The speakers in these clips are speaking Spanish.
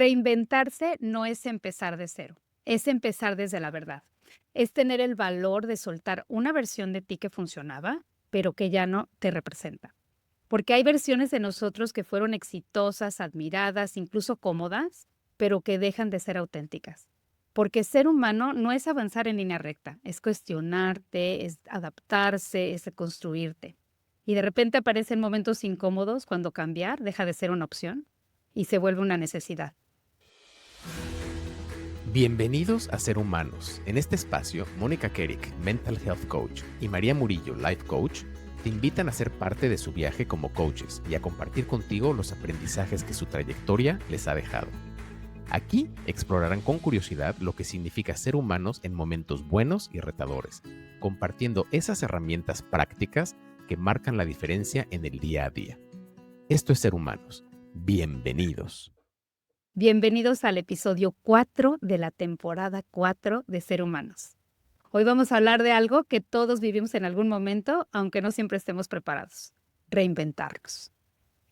Reinventarse no es empezar de cero, es empezar desde la verdad. Es tener el valor de soltar una versión de ti que funcionaba, pero que ya no te representa. Porque hay versiones de nosotros que fueron exitosas, admiradas, incluso cómodas, pero que dejan de ser auténticas. Porque ser humano no es avanzar en línea recta, es cuestionarte, es adaptarse, es construirte. Y de repente aparecen momentos incómodos cuando cambiar deja de ser una opción y se vuelve una necesidad. Bienvenidos a Ser Humanos. En este espacio, Mónica Kerik, Mental Health Coach, y María Murillo, Life Coach, te invitan a ser parte de su viaje como coaches y a compartir contigo los aprendizajes que su trayectoria les ha dejado. Aquí explorarán con curiosidad lo que significa ser humanos en momentos buenos y retadores, compartiendo esas herramientas prácticas que marcan la diferencia en el día a día. Esto es Ser Humanos. Bienvenidos. Bienvenidos al episodio 4 de la temporada 4 de Ser Humanos. Hoy vamos a hablar de algo que todos vivimos en algún momento, aunque no siempre estemos preparados: reinventarnos.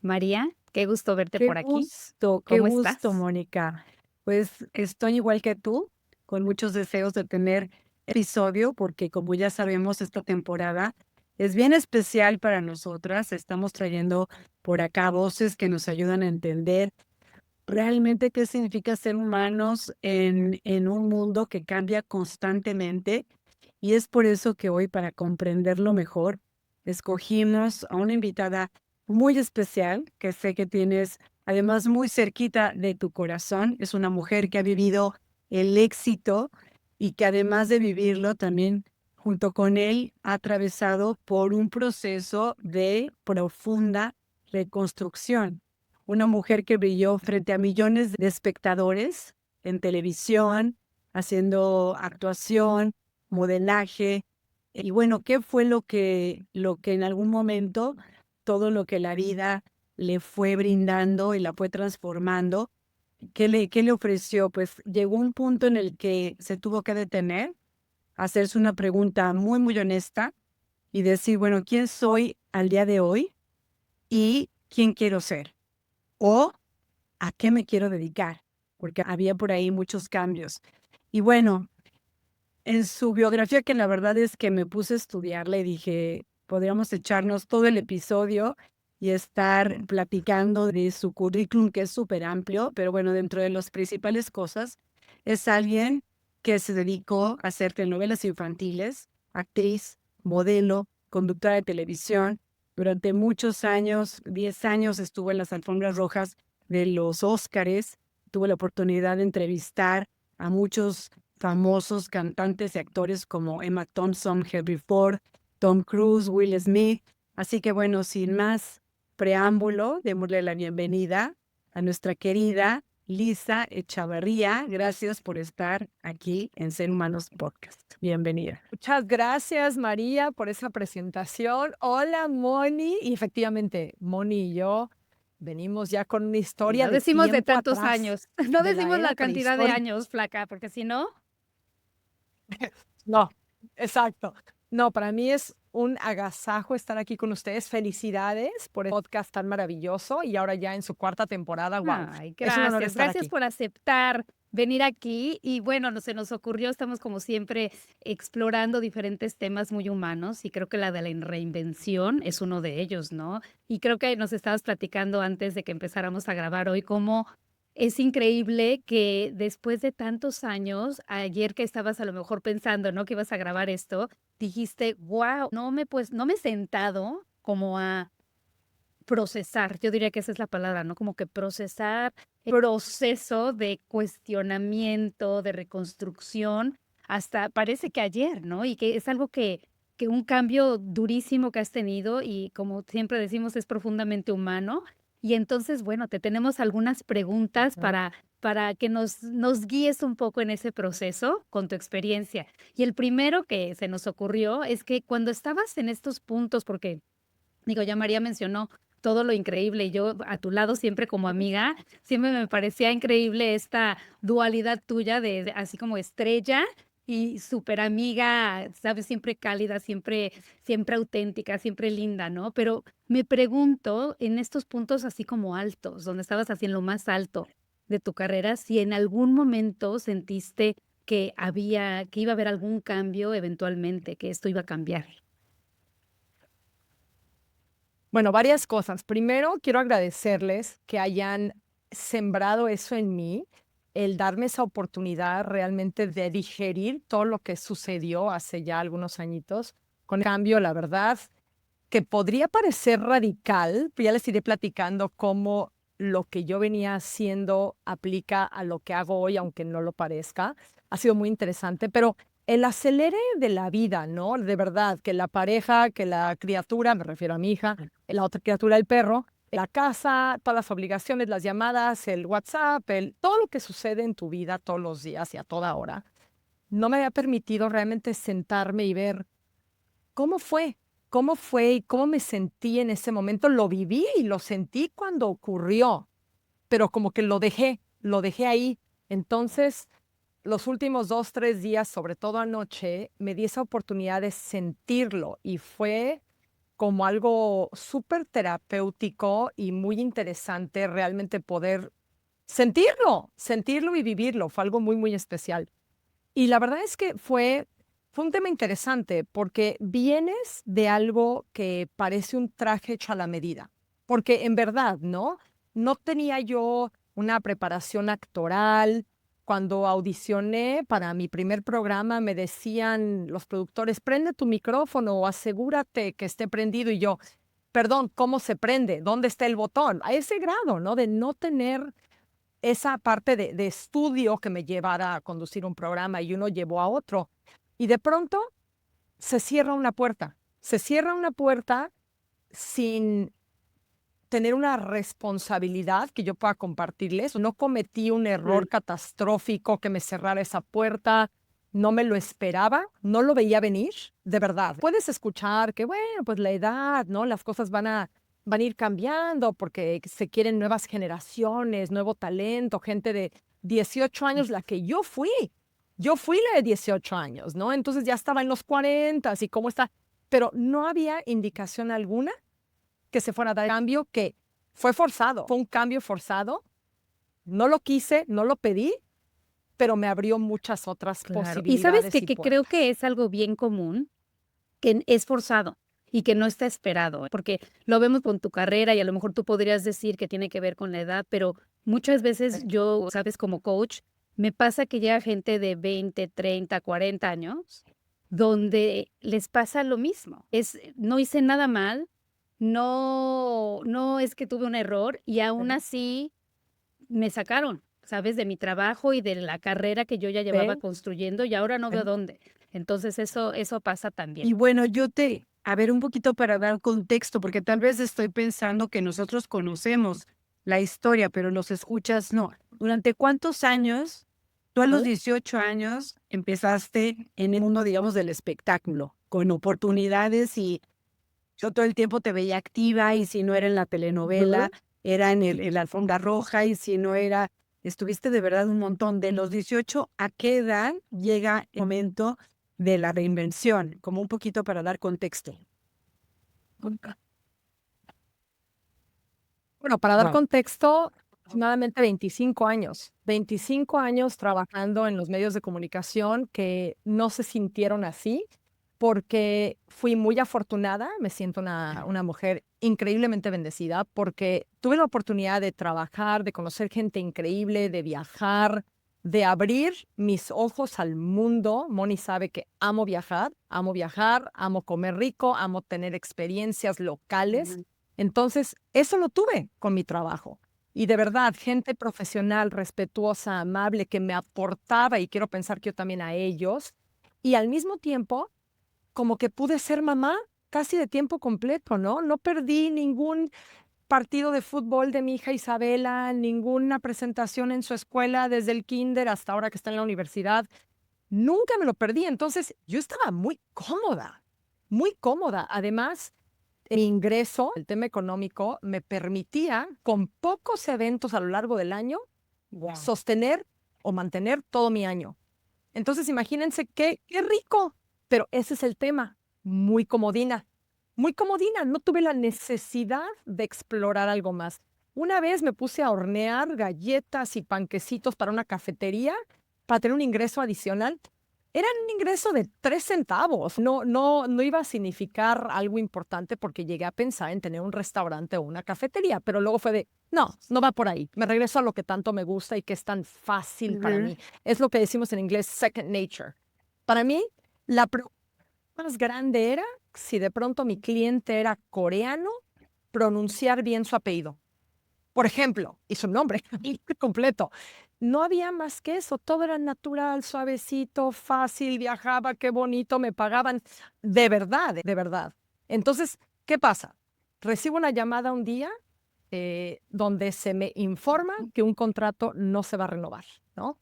María, qué gusto verte por aquí. Qué ¿Cómo gusto, estás? Mónica. Pues estoy igual que tú, con muchos deseos de tener episodio, porque como ya sabemos, esta temporada es bien especial para nosotras. Estamos trayendo por acá voces que nos ayudan a entender realmente qué significa ser humanos en un mundo que cambia constantemente. Y es por eso que hoy, para comprenderlo mejor, escogimos a una invitada muy especial que sé que tienes además muy cerquita de tu corazón. Es una mujer que ha vivido el éxito y que además de vivirlo también junto con él ha atravesado por un proceso de profunda reconstrucción. Una mujer que brilló frente a millones de espectadores en televisión, haciendo actuación, modelaje. Y bueno, ¿qué fue lo que en algún momento, todo lo que la vida le fue brindando y la fue transformando? ¿Qué le ofreció? Pues llegó un punto en el que se tuvo que detener, hacerse una pregunta muy, muy honesta y decir, bueno, ¿quién soy al día de hoy y quién quiero ser? O ¿a qué me quiero dedicar? Porque había por ahí muchos cambios. Y bueno, en su biografía, que la verdad es que me puse a estudiarla y dije, podríamos echarnos todo el episodio y estar platicando de su currículum, que es súper amplio, pero bueno, dentro de las principales cosas, es alguien que se dedicó a hacer telenovelas infantiles, actriz, modelo, conductora de televisión. Durante muchos años, 10 años, estuvo en las alfombras rojas de los Óscares. Tuve la oportunidad de entrevistar a muchos famosos cantantes y actores como Emma Thompson, Henry Ford, Tom Cruise, Will Smith. Así que bueno, sin más preámbulo, démosle la bienvenida a nuestra querida Lisa Echavarría. Gracias por estar aquí en Ser Humanos Podcast. Bienvenida. Muchas gracias, María, por esa presentación. Hola, Moni. Y efectivamente, Moni y yo venimos ya con una Y historia no de decimos de tiempo tantos atrás, años, no de la decimos era la cantidad de prehistórica. años, flaca, porque si no, No, exacto. No, para mí es un agasajo estar aquí con ustedes. Felicidades por el podcast tan maravilloso y ahora ya en su cuarta temporada. Wow, ay, es un honor gracias. estar Gracias aquí. por aceptar venir aquí. Y bueno, se nos ocurrió, estamos como siempre explorando diferentes temas muy humanos y creo que la de la reinvención es uno de ellos, ¿no? Y creo que nos estabas platicando antes de que empezáramos a grabar hoy cómo es increíble que después de tantos años, ayer que estabas a lo mejor pensando, ¿no? Que ibas a grabar esto, dijiste, wow, no me he sentado como a procesar, yo diría que esa es la palabra, ¿no? Como que procesar el proceso de cuestionamiento, de reconstrucción, hasta parece que ayer, ¿no? Y que es algo que un cambio durísimo que has tenido y como siempre decimos es profundamente humano. Y entonces, bueno, te tenemos algunas preguntas Ujú. para que nos guíes un poco en ese proceso con tu experiencia. Y el primero que se nos ocurrió es que cuando estabas en estos puntos, porque digo, ya María mencionó todo lo increíble y yo a tu lado siempre como amiga, siempre me parecía increíble esta dualidad tuya de así como estrella y súper amiga, sabes, siempre cálida, siempre auténtica, siempre linda, ¿no? Pero me pregunto en estos puntos así como altos, donde estabas así en lo más alto, de tu carrera, si en algún momento sentiste que iba a haber algún cambio eventualmente, que esto iba a cambiar. Bueno, varias cosas. Primero, quiero agradecerles que hayan sembrado eso en mí, el darme esa oportunidad realmente de digerir todo lo que sucedió hace ya algunos añitos. Con el cambio, la verdad, que podría parecer radical, pero ya les iré platicando cómo lo que yo venía haciendo aplica a lo que hago hoy, aunque no lo parezca. Ha sido muy interesante, pero el acelere de la vida, ¿no? De verdad, que la pareja, que la criatura, me refiero a mi hija, la otra criatura, el perro, la casa, todas las obligaciones, las llamadas, el WhatsApp, todo lo que sucede en tu vida todos los días y a toda hora, no me había permitido realmente sentarme y ver cómo fue y cómo me sentí en ese momento. Lo viví y lo sentí cuando ocurrió, pero como que lo dejé ahí. Entonces, los últimos 2, 3 días, sobre todo anoche, me di esa oportunidad de sentirlo y fue como algo súper terapéutico y muy interesante realmente poder sentirlo y vivirlo. Fue algo muy, muy especial. Y la verdad es que fue un tema interesante porque vienes de algo que parece un traje hecho a la medida. Porque en verdad, ¿no? No tenía yo una preparación actoral. Cuando audicioné para mi primer programa, me decían los productores, prende tu micrófono o asegúrate que esté prendido. Y yo, perdón, ¿cómo se prende? ¿Dónde está el botón? A ese grado, ¿no? De no tener esa parte de estudio que me llevara a conducir un programa y uno llevó a otro. Y de pronto se cierra una puerta sin tener una responsabilidad que yo pueda compartirles. No cometí un error catastrófico que me cerrara esa puerta, no me lo esperaba, no lo veía venir, de verdad. Puedes escuchar que, bueno, pues la edad, ¿no? Las cosas van a ir cambiando porque se quieren nuevas generaciones, nuevo talento, gente de 18 años, la que yo fui. Yo fui la de 18 años, ¿no? Entonces ya estaba en los 40 y cómo está. Pero no había indicación alguna que se fuera a dar el cambio, que fue forzado. Fue un cambio forzado. No lo quise, no lo pedí, pero me abrió muchas otras Claro. Y sabes posibilidades y que creo puertas. que es algo bien común, que es forzado y que no está esperado, porque lo vemos con tu carrera y a lo mejor tú podrías decir que tiene que ver con la edad, pero muchas veces yo, sabes, como coach, me pasa que llega gente de 20, 30, 40 años donde les pasa lo mismo. No hice nada mal, no es que tuve un error y aún así me sacaron, ¿sabes? De mi trabajo y de la carrera que yo ya llevaba ¿Ve? construyendo y ahora no veo dónde. Entonces eso pasa también. Y bueno, a ver, un poquito para dar contexto, porque tal vez estoy pensando que nosotros conocemos la historia, pero los escuchas no. ¿Durante cuántos años, tú a los 18 años, empezaste en el mundo, digamos, del espectáculo, con oportunidades y yo todo el tiempo te veía activa y si no era en la telenovela, era en la alfombra roja y si no era, estuviste de verdad un montón. De los 18, ¿a qué edad llega el momento de la reinvención? Como un poquito para dar contexto. Bueno, para dar Wow. contexto, aproximadamente 25 años. 25 años trabajando en los medios de comunicación que no se sintieron así porque fui muy afortunada, me siento una mujer increíblemente bendecida porque tuve la oportunidad de trabajar, de conocer gente increíble, de viajar, de abrir mis ojos al mundo. Moni sabe que amo viajar, amo comer rico, amo tener experiencias locales. Entonces, eso lo tuve con mi trabajo. Y de verdad, gente profesional, respetuosa, amable, que me aportaba, y quiero pensar que yo también a ellos. Y al mismo tiempo, como que pude ser mamá casi de tiempo completo, ¿no? No perdí ningún partido de fútbol de mi hija Isabela, ninguna presentación en su escuela desde el kinder hasta ahora que está en la universidad. Nunca me lo perdí. Entonces, yo estaba muy cómoda, muy cómoda. Además, mi ingreso, el tema económico, me permitía, con pocos eventos a lo largo del año, sostener o mantener todo mi año. Entonces, imagínense qué rico. Pero ese es el tema, muy comodina, no tuve la necesidad de explorar algo más. Una vez me puse a hornear galletas y panquecitos para una cafetería para tener un ingreso adicional. Era un ingreso de 3 centavos. No iba a significar algo importante porque llegué a pensar en tener un restaurante o una cafetería, pero luego fue de, no va por ahí. Me regreso a lo que tanto me gusta y que es tan fácil para mí. Es lo que decimos en inglés second nature. Para mí, la preocupación más grande era si de pronto mi cliente era coreano, pronunciar bien su apellido. Por ejemplo, y su nombre completo. No había más que eso, todo era natural, suavecito, fácil, viajaba, qué bonito, me pagaban. De verdad, de verdad. Entonces, ¿qué pasa? Recibo una llamada un día donde se me informa que un contrato no se va a renovar, ¿no?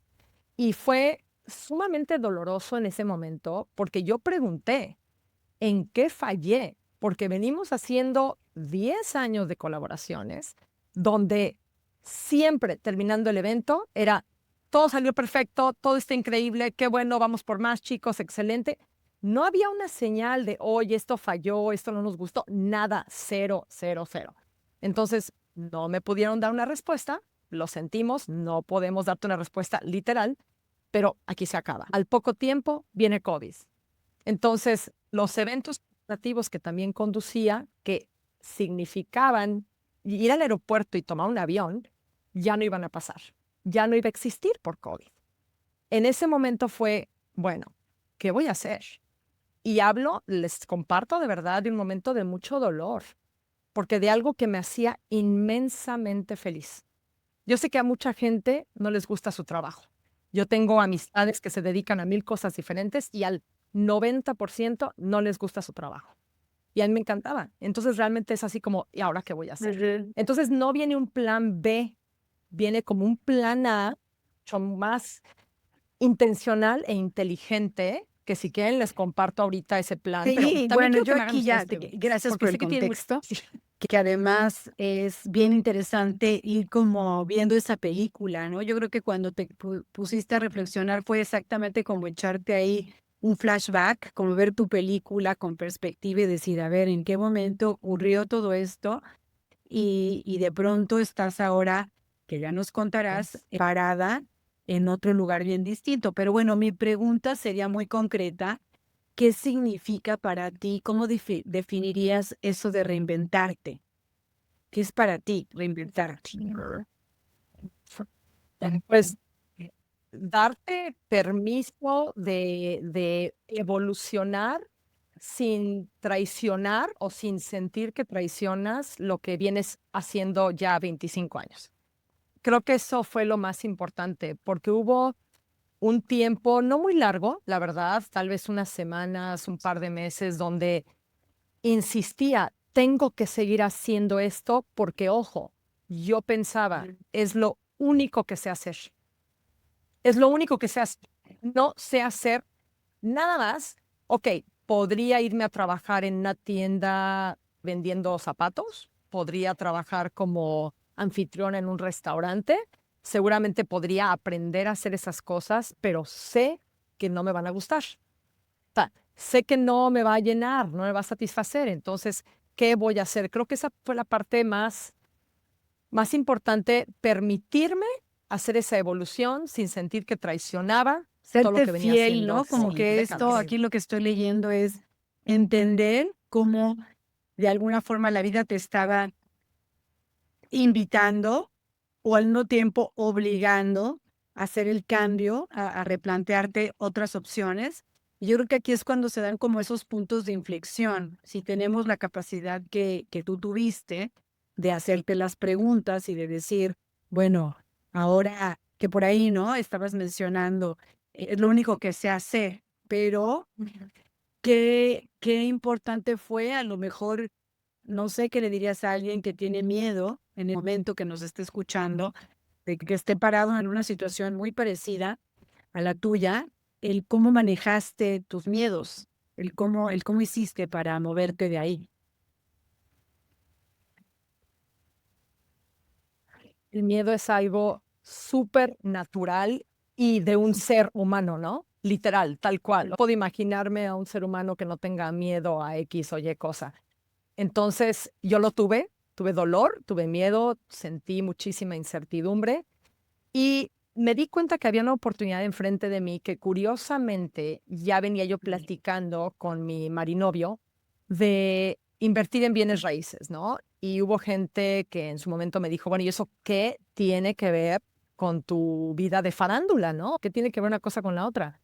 Y fue sumamente doloroso en ese momento porque yo pregunté, ¿en qué fallé? Porque venimos haciendo 10 años de colaboraciones donde siempre terminando el evento era, todo salió perfecto, todo está increíble, qué bueno, vamos por más chicos, excelente. No había una señal de, oye, esto falló, esto no nos gustó, nada, cero, cero, cero. Entonces, no me pudieron dar una respuesta, lo sentimos, no podemos darte una respuesta literal, pero aquí se acaba. Al poco tiempo viene COVID. Entonces, los eventos corporativos que también conducía, que significaban ir al aeropuerto y tomar un avión, ya no iban a pasar, ya no iba a existir por COVID. En ese momento fue, bueno, ¿qué voy a hacer? Y les comparto de verdad de un momento de mucho dolor, porque de algo que me hacía inmensamente feliz. Yo sé que a mucha gente no les gusta su trabajo. Yo tengo amistades que se dedican a 1000 cosas diferentes y al 90% no les gusta su trabajo. Y a mí me encantaba. Entonces realmente es así como, ¿y ahora qué voy a hacer? Entonces no viene un plan B, viene como un plan A, mucho más intencional e inteligente, que si quieren les comparto ahorita ese plan. Pero Sí, también bueno, quiero yo que me hagan aquí ya, ustedes preguntas, gracias porque por sé el que tienen contexto, sí. que además es bien interesante ir como viendo esa película, ¿no? Yo creo que cuando te pusiste a reflexionar fue exactamente como echarte ahí un flashback, como ver tu película con perspectiva y decir, a ver, ¿en qué momento ocurrió todo esto? Y de pronto estás ahora, que ya nos contarás, parada en otro lugar bien distinto. Pero bueno, mi pregunta sería muy concreta. ¿Qué significa para ti? ¿Cómo definirías eso de reinventarte? ¿Qué es para ti reinventarte? Pues darte permiso de evolucionar sin traicionar o sin sentir que traicionas lo que vienes haciendo ya 25 años. Creo que eso fue lo más importante, porque hubo un tiempo no muy largo, la verdad, tal vez unas semanas, un par de meses, donde insistía, tengo que seguir haciendo esto porque, ojo, yo pensaba, es lo único que sé hacer. Es lo único que sé hacer. No sé hacer nada más. Ok, podría irme a trabajar en una tienda vendiendo zapatos, podría trabajar como anfitriona en un restaurante, seguramente podría aprender a hacer esas cosas, pero sé que no me van a gustar. Sé que no me va a llenar, no me va a satisfacer. Entonces, ¿qué voy a hacer? Creo que esa fue la parte más importante, permitirme hacer esa evolución sin sentir que traicionaba todo lo Serte que venía fiel, haciendo ¿no? Como por que esto, décadas. aquí lo que estoy leyendo es entender cómo de alguna forma la vida te estaba invitando o al mismo tiempo obligando a hacer el cambio, a replantearte otras opciones. Y yo creo que aquí es cuando se dan como esos puntos de inflexión. Si tenemos la capacidad que tú tuviste de hacerte las preguntas y de decir, bueno, ahora que por ahí, ¿no? Estabas mencionando, es lo único que sé hacer, pero qué importante fue a lo mejor no sé qué le dirías a alguien que tiene miedo en el momento que nos esté escuchando, de que esté parado en una situación muy parecida a la tuya, el cómo manejaste tus miedos, el cómo hiciste para moverte de ahí. El miedo es algo súper natural y de un ser humano, ¿no? Literal, tal cual. No puedo imaginarme a un ser humano que no tenga miedo a X o Y cosa. Entonces, yo lo tuve, tuve dolor, tuve miedo, sentí muchísima incertidumbre y me di cuenta que había una oportunidad enfrente de mí que curiosamente ya venía yo platicando con mi marinovio de invertir en bienes raíces, ¿no? Y hubo gente que en su momento me dijo, bueno, ¿y eso qué tiene que ver con tu vida de farándula, ¿no? ¿Qué tiene que ver una cosa con la otra?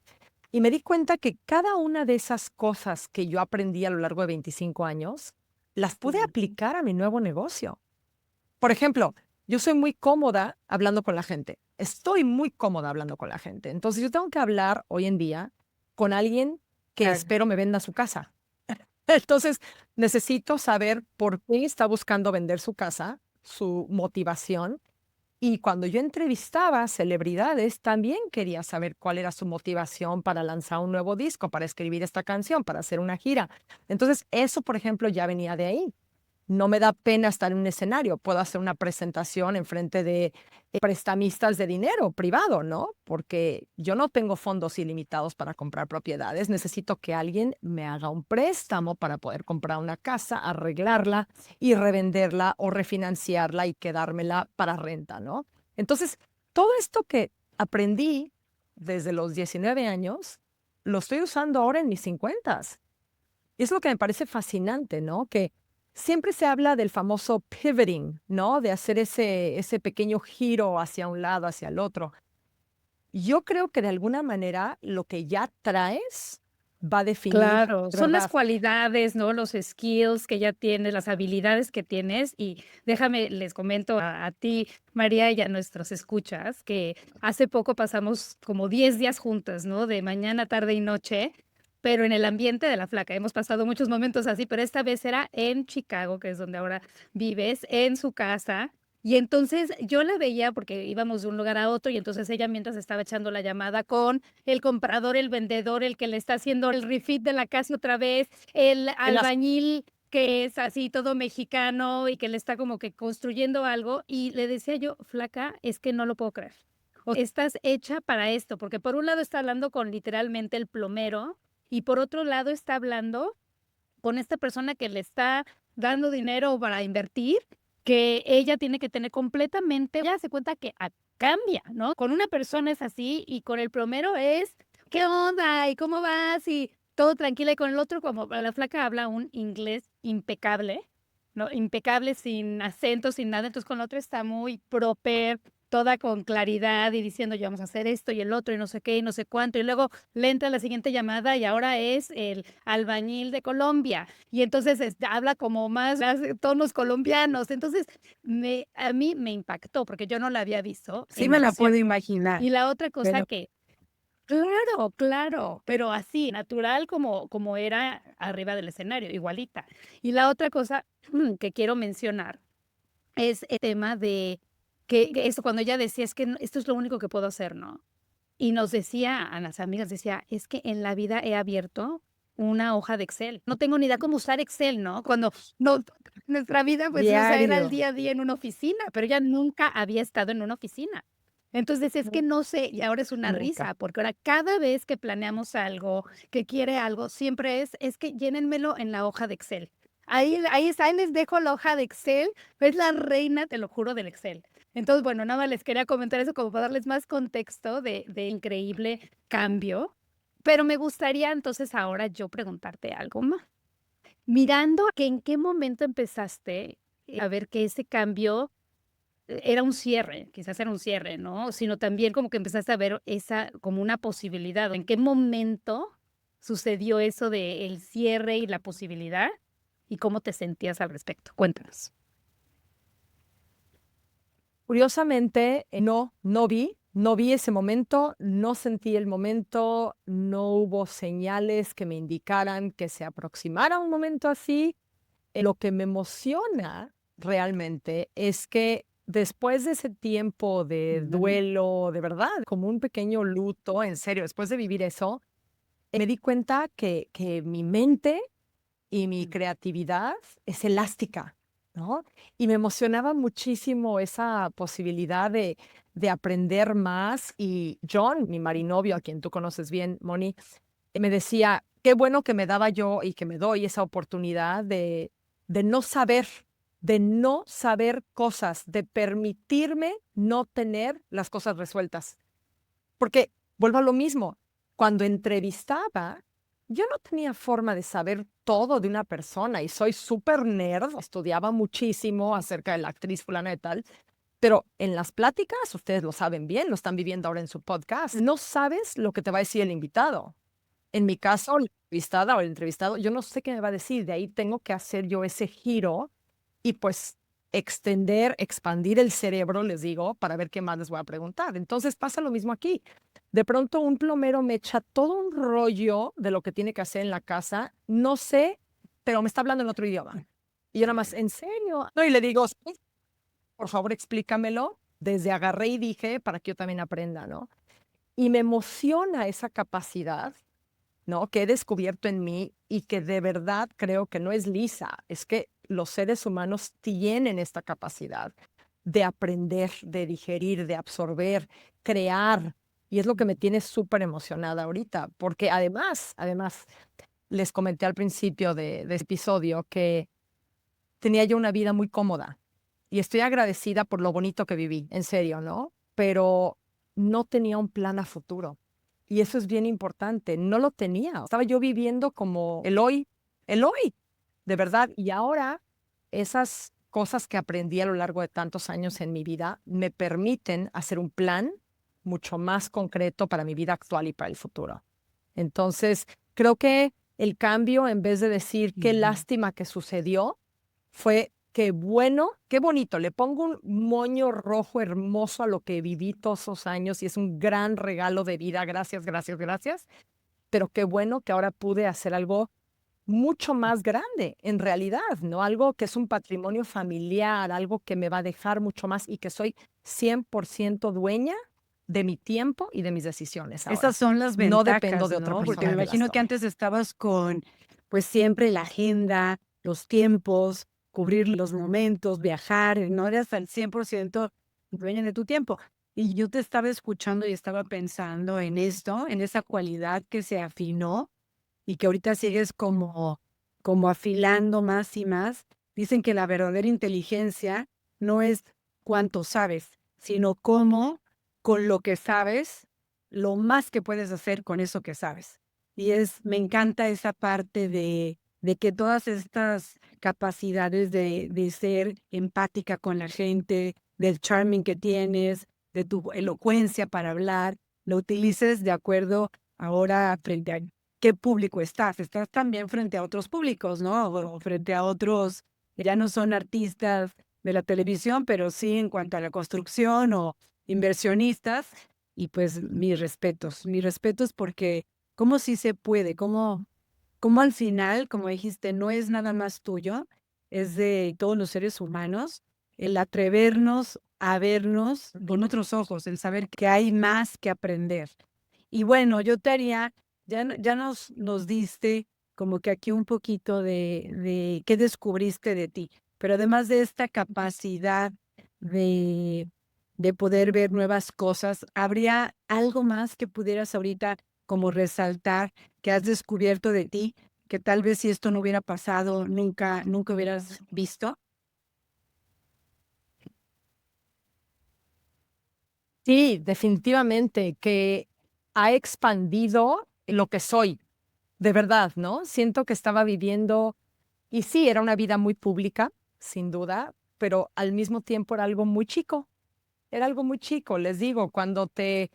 Y me di cuenta que cada una de esas cosas que yo aprendí a lo largo de 25 años, las pude aplicar a mi nuevo negocio. Por ejemplo, yo soy muy cómoda hablando con la gente. Estoy muy cómoda hablando con la gente. Entonces yo tengo que hablar hoy en día con alguien que Claro. espero me venda su casa. Entonces necesito saber por qué está buscando vender su casa, su motivación. Y cuando yo entrevistaba celebridades, también quería saber cuál era su motivación para lanzar un nuevo disco, para escribir esta canción, para hacer una gira. Entonces, eso, por ejemplo, ya venía de ahí. No me da pena estar en un escenario. Puedo hacer una presentación en frente de prestamistas de dinero privado, ¿no? Porque yo no tengo fondos ilimitados para comprar propiedades. Necesito que alguien me haga un préstamo para poder comprar una casa, arreglarla y revenderla o refinanciarla y quedármela para renta, ¿no? Entonces, todo esto que aprendí desde los 19 años, lo estoy usando ahora en mis 50s. Es lo que me parece fascinante, ¿no? Que siempre se habla del famoso pivoting, ¿no? De hacer ese pequeño giro hacia un lado, hacia el otro. Yo creo que de alguna manera lo que ya traes va a definir, Claro, de son las verdad. cualidades, ¿no? Los skills que ya tienes, las habilidades que tienes. Y déjame, les comento a ti, María, y a nuestros escuchas, que hace poco pasamos como 10 días juntas, ¿no? De mañana, tarde y noche, pero en el ambiente de La Flaca. Hemos pasado muchos momentos así, pero esta vez era en Chicago, que es donde ahora vives, en su casa. Y entonces yo la veía porque íbamos de un lugar a otro y entonces ella mientras estaba echando la llamada con el comprador, el vendedor, el que le está haciendo el refit de la casa otra vez, el En las- albañil que es así todo mexicano y que le está como que construyendo algo y le decía yo, flaca, es que no lo puedo creer. O estás hecha para esto, porque por un lado está hablando con literalmente el plomero y por otro lado está hablando con esta persona que le está dando dinero para invertir, que ella tiene que tener completamente, ella se cuenta que cambia, ¿no? Con una persona es así y con el plomero es, ¿qué onda? ¿Y cómo vas? Y todo tranquila y con el otro, como la flaca habla un inglés impecable, ¿no? Impecable, sin acento, sin nada. Entonces con la otra está muy proper, toda con claridad y diciendo, ya vamos a hacer esto y el otro y no sé qué y no sé cuánto. Y luego le entra la siguiente llamada y ahora es el albañil de Colombia. Y entonces habla como más tonos colombianos. Entonces a mí me impactó porque yo no la había visto Sí en me la acción. puedo imaginar, Y la otra cosa pero que, claro, claro, pero así, natural como era arriba del escenario, igualita. Y la otra cosa que quiero mencionar es el tema de que eso cuando ella decía: "Es que esto es lo único que puedo hacer", ¿no? Y nos decía a las amigas, decía: "Es que en la vida he abierto una hoja de Excel. No tengo ni idea cómo usar Excel", ¿no? Cuando no nuestra vida, pues, o sea, era el diario. día a día en una oficina, pero ella nunca había estado en una oficina. Entonces decía: "Es que no sé", y ahora es una Nunca. risa, porque ahora cada vez que planeamos algo, que quiere algo, siempre es que llénenmelo en la hoja de Excel. Ahí está, ahí les dejo la hoja de Excel, es la reina, te lo juro, del Excel. Entonces, bueno, nada más les quería comentar eso como para darles más contexto de increíble cambio, pero me gustaría entonces ahora yo preguntarte algo más. Mirando que en qué momento empezaste a ver que ese cambio era un cierre, quizás era un cierre, ¿no? Sino también como que empezaste a ver esa como una posibilidad. ¿En qué momento sucedió eso de el cierre y la posibilidad? ¿Y cómo te sentías al respecto? Cuéntanos. Curiosamente, no vi ese momento, no sentí el momento, no hubo señales que me indicaran que se aproximara un momento así. Lo que me emociona realmente es que después de ese tiempo de duelo, de verdad, como un pequeño luto, en serio, después de vivir eso, me di cuenta que mi mente y mi creatividad es elástica, ¿no? Y me emocionaba muchísimo esa posibilidad de aprender más. Y John, mi marinovio, a quien tú conoces bien, Moni, me decía, qué bueno que me daba yo y que me doy esa oportunidad de no saber de no saber cosas, de permitirme no tener las cosas resueltas. Porque, vuelvo a lo mismo, cuando entrevistaba, yo no tenía forma de saber todo de una persona y soy súper nerd, estudiaba muchísimo acerca de la actriz fulana de tal, pero en las pláticas, ustedes lo saben bien, lo están viviendo ahora en su podcast, no sabes lo que te va a decir el invitado. En mi caso, la entrevistada o el entrevistado, yo no sé qué me va a decir, de ahí tengo que hacer yo ese giro y pues expandir el cerebro, les digo, para ver qué más les voy a preguntar. Entonces pasa lo mismo aquí. De pronto un plomero me echa todo un rollo de lo que tiene que hacer en la casa, no sé, pero me está hablando en otro idioma. Y yo nada más, ¿en serio? No, y le digo, sí, por favor, explícamelo. Desde agarré y dije para que yo también aprenda, ¿no? Y me emociona esa capacidad, ¿no? Que he descubierto en mí y que de verdad creo que no es lisa, es que los seres humanos tienen esta capacidad de aprender, de digerir, de absorber, crear. Y es lo que me tiene súper emocionada ahorita, porque además, les comenté al principio de este episodio que tenía yo una vida muy cómoda y estoy agradecida por lo bonito que viví, en serio, ¿no? Pero no tenía un plan a futuro. Y eso es bien importante, no lo tenía. Estaba yo viviendo como el hoy, de verdad. Y ahora esas cosas que aprendí a lo largo de tantos años en mi vida me permiten hacer un plan mucho más concreto para mi vida actual y para el futuro. Entonces, creo que el cambio, en vez de decir qué lástima que sucedió, fue qué bueno, qué bonito. Le pongo un moño rojo hermoso a lo que viví todos esos años y es un gran regalo de vida. Gracias, gracias, gracias. Pero qué bueno que ahora pude hacer algo mucho más grande, en realidad, ¿no? Algo que es un patrimonio familiar, algo que me va a dejar mucho más y que soy 100% dueña de mi tiempo y de mis decisiones ahora. Esas son las No dependo ventajas, de otra ¿no? persona Porque me que las imagino que tome. antes estabas con, pues siempre la agenda, los tiempos, cubrir los momentos, viajar, no eras al 100% dueña de tu tiempo. Y yo te estaba escuchando y estaba pensando en esto, en esa cualidad que se afinó y que ahorita sigues como afilando más y más. Dicen que la verdadera inteligencia no es cuánto sabes, sino cómo con lo que sabes, lo más que puedes hacer con eso que sabes. Me encanta esa parte de que todas estas capacidades de ser empática con la gente, del charming que tienes, de tu elocuencia para hablar, lo utilices de acuerdo ahora frente a qué público estás. Estás también frente a otros públicos, ¿no? O frente a otros que ya no son artistas de la televisión, pero sí en cuanto a la construcción o inversionistas. Y pues mis respetos porque cómo sí se puede, cómo al final, como dijiste, no es nada más tuyo, es de todos los seres humanos, el atrevernos a vernos con otros ojos, el saber que hay más que aprender. Y bueno, yo te haría, ya nos diste como que aquí un poquito de qué descubriste de ti, pero además de esta capacidad de, de poder ver nuevas cosas, ¿habría algo más que pudieras ahorita como resaltar que has descubierto de ti, que tal vez si esto no hubiera pasado, nunca hubieras visto? Sí, definitivamente que ha expandido lo que soy, de verdad, ¿no? Siento que estaba viviendo, y sí, era una vida muy pública, sin duda, pero al mismo tiempo era algo muy chico, les digo, cuando te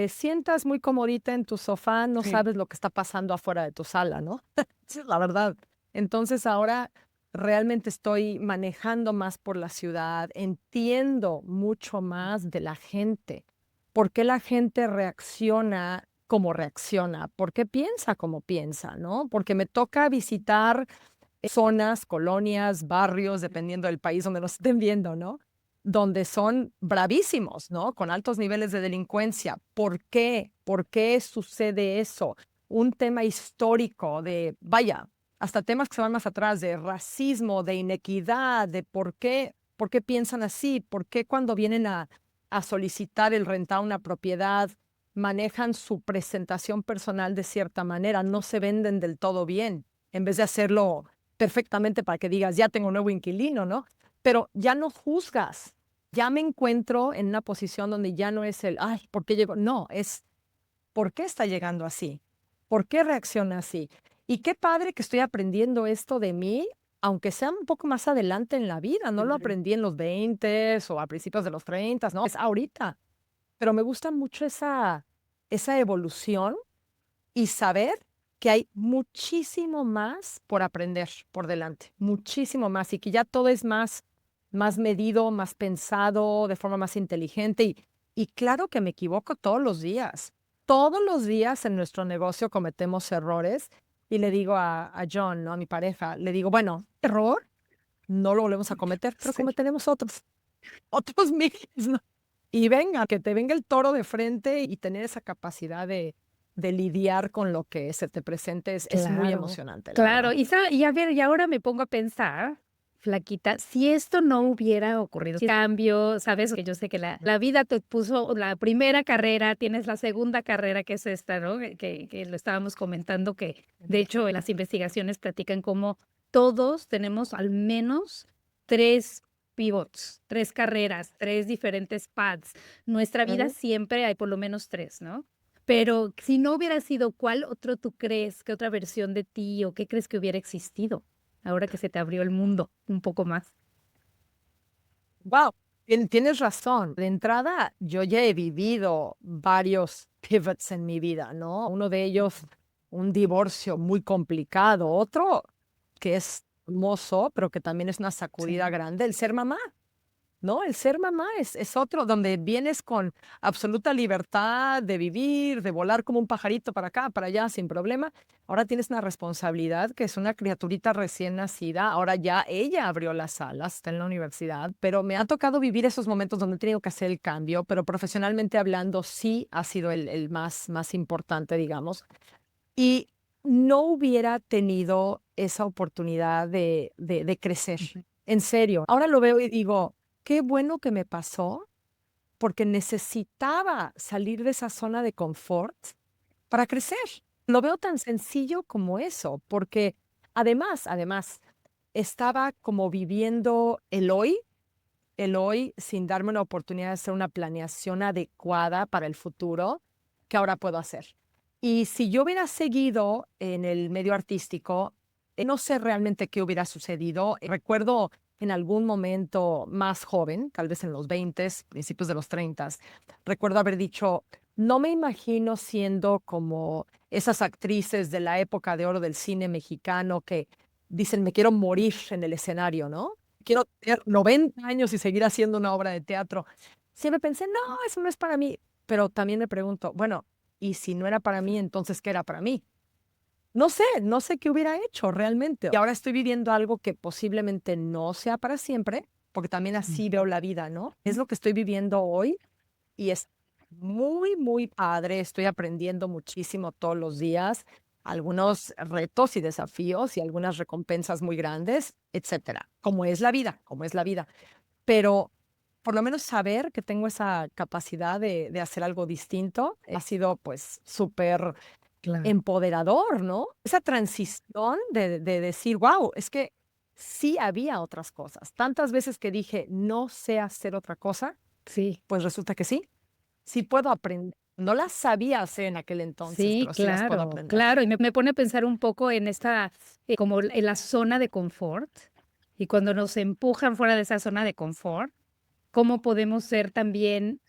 sientas muy comodita en tu sofá, no Sí. sabes lo que está pasando afuera de tu sala, ¿no? Esa es la verdad. Entonces ahora realmente estoy manejando más por la ciudad, entiendo mucho más de la gente, por qué la gente reacciona como reacciona, por qué piensa como piensa, ¿no? Porque me toca visitar zonas, colonias, barrios, dependiendo del país donde nos estén viendo, ¿no? Donde son bravísimos, ¿no? Con altos niveles de delincuencia. ¿Por qué? ¿Por qué sucede eso? Un tema histórico de, vaya, hasta temas que se van más atrás, de racismo, de inequidad, de por qué piensan así, por qué cuando vienen a solicitar el rentar una propiedad, manejan su presentación personal de cierta manera, no se venden del todo bien, en vez de hacerlo perfectamente para que digas, ya tengo un nuevo inquilino, ¿no? Pero ya no juzgas, ya me encuentro en una posición donde ya no es el, ay, ¿por qué llegó? No, es, ¿por qué está llegando así? ¿Por qué reacciona así? Y qué padre que estoy aprendiendo esto de mí, aunque sea un poco más adelante en la vida. No lo Ujú. aprendí en los 20 o a principios de los 30, no, es ahorita. Pero me gusta mucho esa evolución y saber que hay muchísimo más por aprender por delante, muchísimo más, y que ya todo es más medido, más pensado, de forma más inteligente. Y claro que me equivoco todos los días. Todos los días en nuestro negocio cometemos errores y le digo a John, ¿no? A mi pareja, le digo, bueno, error, no lo volvemos a cometer, pero Sí. cometeremos otros miles, ¿no? Y venga, que te venga el toro de frente y tener esa capacidad de lidiar con lo que se te presente es muy Claro, emocionante, la claro. verdad. Y a ver, y ahora me pongo a pensar, flaquita, si esto no hubiera ocurrido, cambio, sabes, que yo sé que la vida te puso la primera carrera, tienes la segunda carrera, que es esta, ¿no? Que lo estábamos comentando, que de hecho las investigaciones platican cómo todos tenemos al menos 3 pivots, 3 carreras, 3 diferentes paths. Nuestra vida Ujú. siempre hay por lo menos 3, ¿no? Pero si no hubiera sido, ¿cuál otro tú crees, qué otra versión de ti o qué crees que hubiera existido ahora que se te abrió el mundo un poco más? Wow, tienes razón. De entrada, yo ya he vivido varios pivots en mi vida, ¿no? Uno de ellos, un divorcio muy complicado. Otro que es hermoso, pero que también es una sacudida Sí. grande, el ser mamá. No, el ser mamá es otro, donde vienes con absoluta libertad de vivir, de volar como un pajarito para acá, para allá, sin problema. Ahora tienes una responsabilidad que es una criaturita recién nacida. Ahora ya ella abrió las alas, está en la universidad, pero me ha tocado vivir esos momentos donde he tenido que hacer el cambio, pero profesionalmente hablando sí ha sido el más importante, digamos. Y no hubiera tenido esa oportunidad de crecer. Ujú. En serio, ahora lo veo y digo, qué bueno que me pasó, porque necesitaba salir de esa zona de confort para crecer. Lo veo tan sencillo como eso, porque además, estaba como viviendo el hoy sin darme una oportunidad de hacer una planeación adecuada para el futuro que ahora puedo hacer. Y si yo hubiera seguido en el medio artístico, no sé realmente qué hubiera sucedido. Recuerdo en algún momento más joven, tal vez en los 20, principios de los 30, recuerdo haber dicho, no me imagino siendo como esas actrices de la época de oro del cine mexicano que dicen, me quiero morir en el escenario, ¿no? Quiero tener 90 años y seguir haciendo una obra de teatro. Siempre pensé, no, eso no es para mí. Pero también me pregunto, bueno, ¿y si no era para mí, entonces qué era para mí? No sé qué hubiera hecho realmente. Y ahora estoy viviendo algo que posiblemente no sea para siempre, porque también así veo la vida, ¿no? Es lo que estoy viviendo hoy y es muy padre. Estoy aprendiendo muchísimo todos los días, algunos retos y desafíos y algunas recompensas muy grandes, etcétera. Como es la vida, como es la vida. Pero por lo menos saber que tengo esa capacidad de hacer algo distinto ha sido pues súper Claro. empoderador, ¿no? Esa transición de decir, wow, es que sí había otras cosas. Tantas veces que dije, no sé hacer otra cosa, Sí, pues resulta que sí. Sí puedo aprender. No las sabía hacer en aquel entonces, sí, pero sí las puedo claro, aprender. claro. Y me pone a pensar un poco en esta, como en la zona de confort. Y cuando nos empujan fuera de esa zona de confort, ¿cómo podemos ser también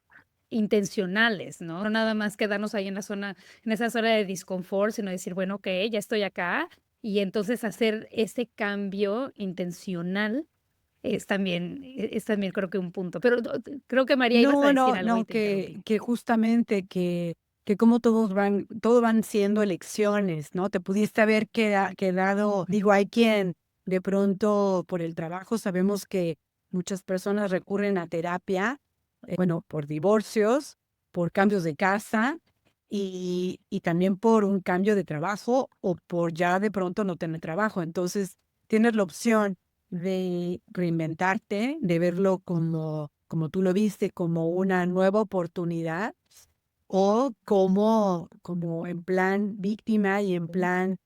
intencionales, ¿no? No nada más quedarnos ahí en esa zona de disconfort, sino decir, bueno, okey, ya estoy acá, y entonces hacer ese cambio intencional es también creo que un punto. Pero creo que María ibas a No, decir no, algo y no, te interrumpí. que justamente que como todo van siendo elecciones, ¿no? Te pudiste haber quedado, digo, hay quien de pronto por el trabajo sabemos que muchas personas recurren a terapia, bueno, por divorcios, por cambios de casa y también por un cambio de trabajo o por ya de pronto no tener trabajo. Entonces, tienes la opción de reinventarte, de verlo como tú lo viste, como una nueva oportunidad o como en plan víctima y en plan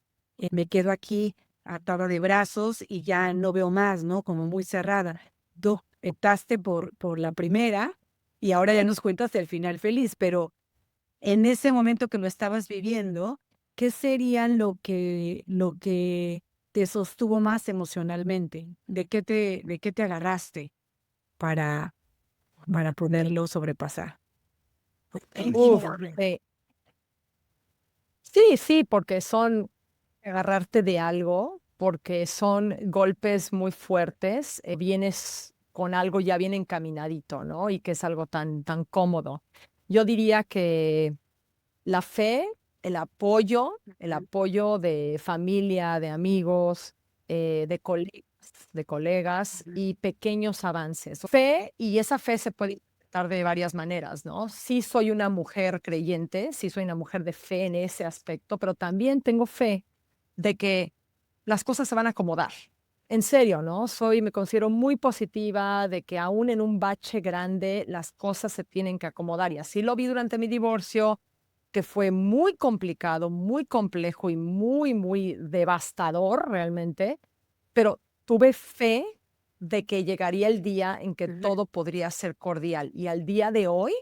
me quedo aquí. atada de brazos y ya no veo más, ¿no? Como muy cerrada. Tú optaste por la primera y ahora ya nos cuentas el final feliz, pero en ese momento que lo estabas viviendo, ¿qué sería lo que te sostuvo más emocionalmente? ¿De qué te agarraste para, para poderlo sobrepasar? Uf, sí, sí, porque son agarrarte de algo, porque son golpes muy fuertes, vienes con algo ya bien encaminadito, ¿no? Y que es algo tan, tan cómodo. Yo diría que la fe, el apoyo de familia, de amigos, de colegas y pequeños avances. Fe, y esa fe se puede interpretar de varias maneras, ¿no? Sí soy una mujer creyente, sí soy una mujer de fe en ese aspecto, pero también tengo fe de que las cosas se van a acomodar. En serio, ¿no? Me considero muy positiva de que aún en un bache grande las cosas se tienen que acomodar. Y así lo vi durante mi divorcio, que fue muy complicado, muy complejo y muy, muy devastador realmente, pero tuve fe de que llegaría el día en que todo podría ser cordial. Y al día de hoy,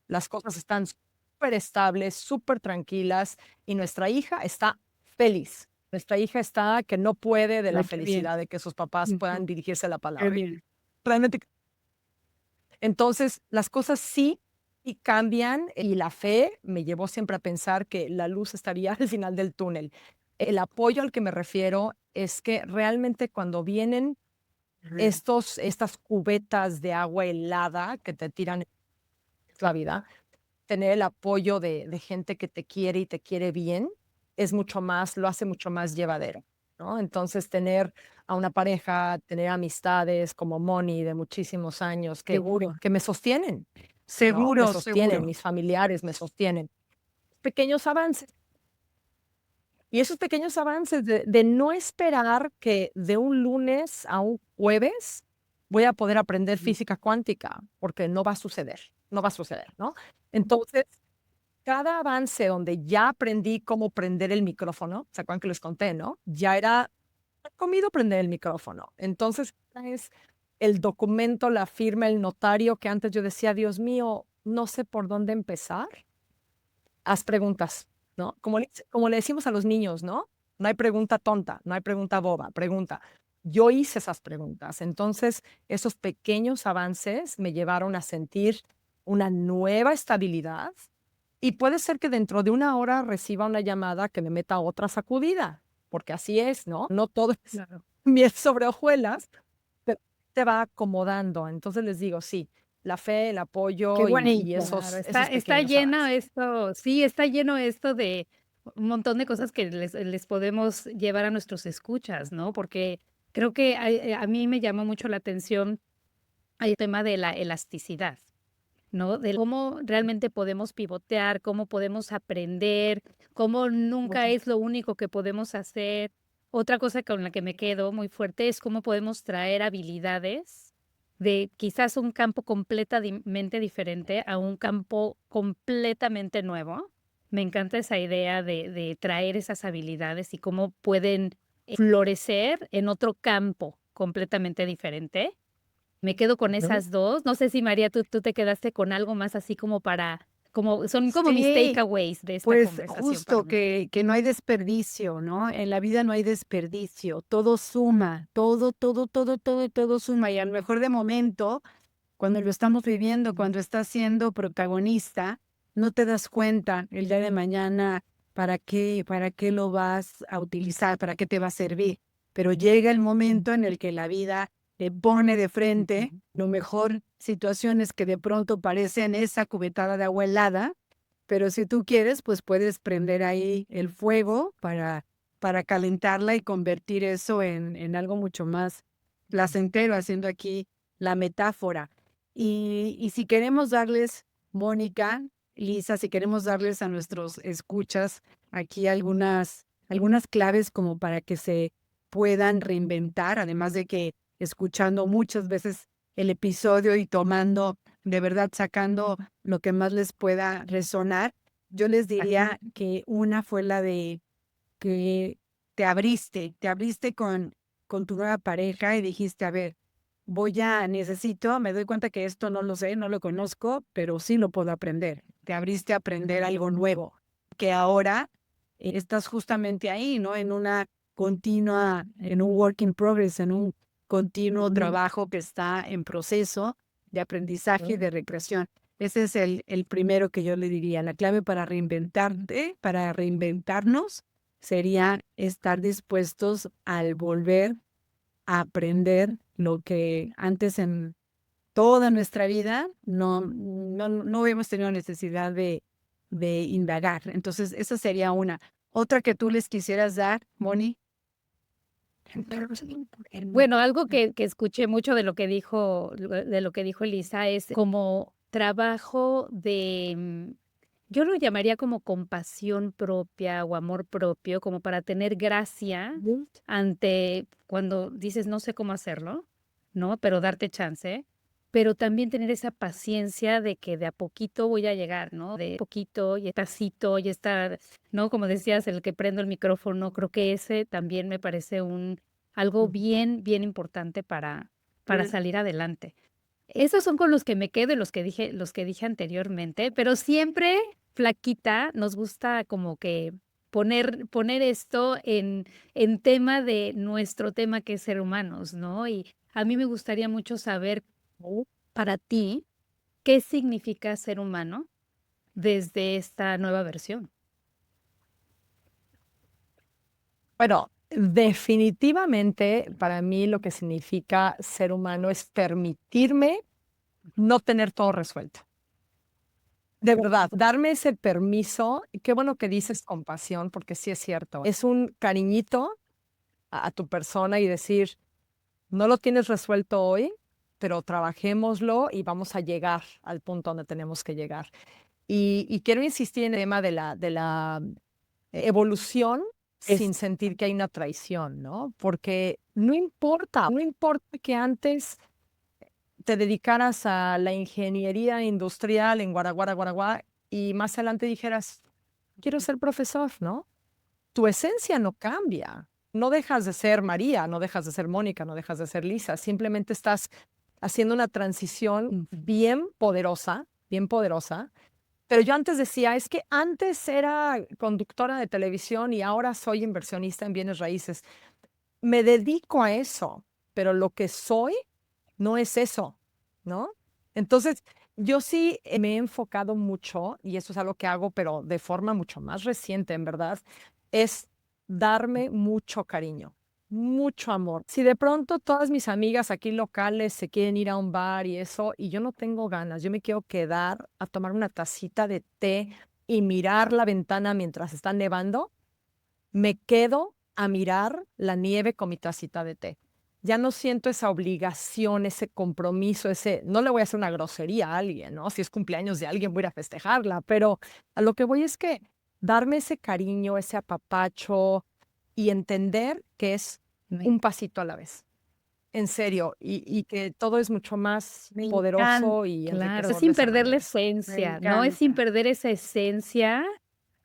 las cosas están súper estables, súper tranquilas y nuestra hija está feliz. Nuestra hija está que no puede de la Ay, qué bien. felicidad de que sus papás puedan dirigirse la Qué palabra. bien. Realmente. Entonces, las cosas sí y cambian y la fe me llevó siempre a pensar que la luz estaría al final del túnel. El apoyo al que me refiero es que realmente cuando vienen estas cubetas de agua helada que te tiran la vida, tener el apoyo de gente que te quiere y te quiere bien es mucho más, lo hace mucho más llevadero, ¿no? Entonces, tener a una pareja, tener amistades como Moni de muchísimos años Seguro. que me sostienen, ¿no? Me Seguro, sostienen, seguro. mis familiares me sostienen. Pequeños avances. Y esos pequeños avances de no esperar que de un lunes a un jueves voy a poder aprender física cuántica, porque no va a suceder, no va a suceder, ¿no? Entonces, cada avance donde ya aprendí cómo prender el micrófono, ¿se acuerdan que les conté, no? Ya era comido prender el micrófono. Entonces, es el documento, la firma, el notario, que antes yo decía, Dios mío, no sé por dónde empezar. Haz preguntas, ¿no? Como le decimos a los niños, ¿no? No hay pregunta tonta, no hay pregunta boba, pregunta. Yo hice esas preguntas. Entonces, esos pequeños avances me llevaron a sentir una nueva estabilidad y puede ser que dentro de una hora reciba una llamada que me meta otra sacudida, porque así es, ¿no? No todo es Claro. miel sobre hojuelas, pero te va acomodando. Entonces les digo, sí, la fe, el Qué apoyo y bonito. Claro, esos está pequeños lleno avances. esto, sí, está lleno esto de un montón de cosas que les podemos llevar a nuestros escuchas, ¿no? Porque creo que a mí me llama mucho la atención el tema de la elasticidad, ¿no? De cómo realmente podemos pivotear, cómo podemos aprender, cómo nunca es lo único que podemos hacer. Otra cosa con la que me quedo muy fuerte es cómo podemos traer habilidades de quizás un campo completamente diferente a un campo completamente nuevo. Me encanta esa idea de traer esas habilidades y cómo pueden florecer en otro campo completamente diferente. Me quedo con ¿No? esas 2. No sé si, María, tú te quedaste con algo más así como para son como mis Sí, takeaways de esta pues conversación para justo mí. que no hay desperdicio, ¿no? En la vida no hay desperdicio, todo suma, todo, todo, todo, todo, todo suma. Y a lo mejor de momento, cuando lo estamos viviendo, cuando estás siendo protagonista, no te das cuenta el día de mañana para qué lo vas a utilizar, para qué te va a servir. Pero llega el momento en el que la vida te pone de frente, lo mejor situaciones que de pronto parecen esa cubetada de agua helada, pero si tú quieres, pues puedes prender ahí el fuego para calentarla y convertir eso en algo mucho más placentero, haciendo aquí la metáfora. Y si queremos darles, Mónica, Lisa, si queremos darles a nuestros escuchas aquí algunas claves como para que se puedan reinventar, además de que escuchando muchas veces el episodio y tomando, de verdad, sacando lo que más les pueda resonar, yo les diría que una fue la de que te abriste con tu nueva pareja y dijiste, a ver, me doy cuenta que esto no lo sé, no lo conozco, pero sí lo puedo aprender. Te abriste a aprender algo nuevo, que ahora estás justamente ahí, ¿no? En un work in progress, en un continuo trabajo que está en proceso de aprendizaje y de recreación. Ese es el primero que yo le diría. La clave para reinventarnos, sería estar dispuestos al volver a aprender lo que antes en toda nuestra vida no hemos tenido necesidad de indagar. Entonces, esa sería una. Otra que tú les quisieras dar, Moni. Bueno, algo que escuché mucho de lo que dijo Elisa es como trabajo de, yo lo llamaría como compasión propia o amor propio, como para tener gracia ante cuando dices no sé cómo hacerlo, ¿no? Pero darte chance, pero también tener esa paciencia de que de a poquito voy a llegar, ¿no? De poquito y pasito y estar, ¿no? Como decías, el que prendo el micrófono, creo que ese también me parece algo bien, bien importante para salir adelante. Esos son con los que me quedo y los que dije anteriormente, pero siempre, Flaquita, nos gusta como que poner esto en tema de nuestro tema que es ser humanos, ¿no? Y a mí me gustaría mucho saber para ti qué significa ser humano desde esta nueva versión. Bueno, definitivamente para mí lo que significa ser humano es permitirme no tener todo resuelto. De verdad, darme ese permiso, y qué bueno que dices compasión, porque sí es cierto, es un cariñito a tu persona y decir, no lo tienes resuelto hoy, pero trabajémoslo y vamos a llegar al punto donde tenemos que llegar. Y quiero insistir en el tema de la evolución sin sentir que hay una traición, ¿no? Porque no importa que antes te dedicaras a la ingeniería industrial en Guaraguá, y más adelante dijeras, quiero ser profesor, ¿no? Tu esencia no cambia. No dejas de ser María, no dejas de ser Mónica, no dejas de ser Lisa. Simplemente estás haciendo una transición bien poderosa, bien poderosa. Pero yo antes decía, es que antes era conductora de televisión y ahora soy inversionista en bienes raíces. Me dedico a eso, pero lo que soy no es eso, ¿no? Entonces, yo sí me he enfocado mucho, y eso es algo que hago, pero de forma mucho más reciente, en verdad, es darme mucho cariño, mucho amor. Si de pronto todas mis amigas aquí locales se quieren ir a un bar y eso, y yo no tengo ganas, yo me quiero quedar a tomar una tacita de té y mirar la ventana mientras está nevando, me quedo a mirar la nieve con mi tacita de té. Ya no siento esa obligación, ese compromiso, no le voy a hacer una grosería a alguien, ¿no? Si es cumpleaños de alguien, voy a ir a festejarla, pero a lo que voy es que darme ese cariño, ese apapacho y entender que es un pasito a la vez. En serio, y que todo es mucho más poderoso y Claro, enriquecedor es sin de esa perder la manera. esencia, ¿no? Es sin perder esa esencia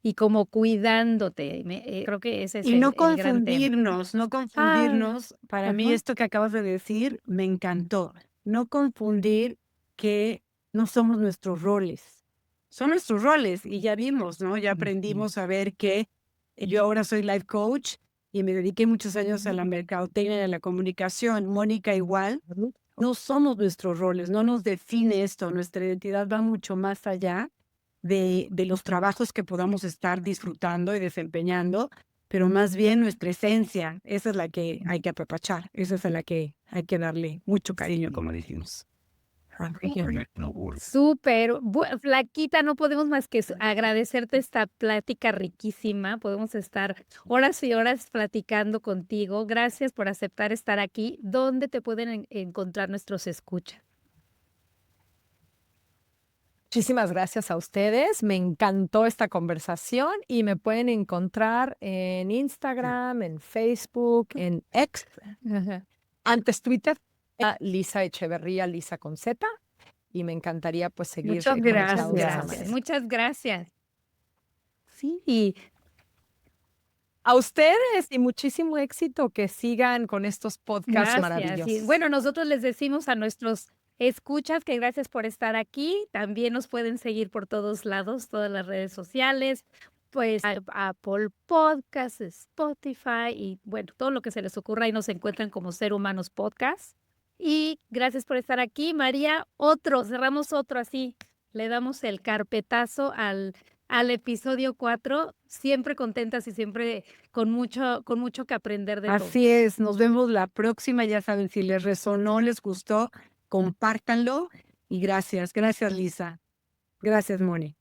y como cuidándote. Creo que ese es Y no el gran tema. confundirnos. Para mí Ajá. esto que acabas de decir me encantó. No confundir que no somos nuestros roles. Son nuestros roles y ya vimos, ¿no? Ya aprendimos a ver que yo ahora soy life coach y me dediqué muchos años a la mercadotecnia y a la comunicación. Mónica igual. No somos nuestros roles, no nos define esto. Nuestra identidad va mucho más allá de los trabajos que podamos estar disfrutando y desempeñando, pero más bien nuestra esencia, esa es la que hay que apapachar, esa es a la que hay que darle mucho cariño, como dijimos. Súper, Flaquita, no podemos más que agradecerte esta plática riquísima. Podemos estar horas y horas platicando contigo. Gracias por aceptar estar aquí. ¿Dónde te pueden encontrar nuestros escuchas? Muchísimas gracias a ustedes. Me encantó esta conversación y me pueden encontrar en Instagram, en Facebook, en X, antes Twitter, Lisa Echeverría, Lisa con Z. Y me encantaría pues seguir Muchas conectados de esa gracias. manera. Muchas gracias. Sí, A ustedes y muchísimo éxito, que sigan con estos podcasts Gracias. maravillosos. Y bueno, nosotros les decimos a nuestros escuchas que gracias por estar aquí. También nos pueden seguir por todos lados, todas las redes sociales, pues Apple Podcasts, Spotify y bueno, todo lo que se les ocurra y nos encuentran como Ser Humanos Podcast. Y gracias por estar aquí, María. Cerramos otro así. Le damos el carpetazo al episodio 4, siempre contentas y siempre con mucho que aprender de todos. Así es, nos vemos la próxima. Ya saben, si les resonó, les gustó, compártanlo. Y gracias, Lisa. Gracias, Moni.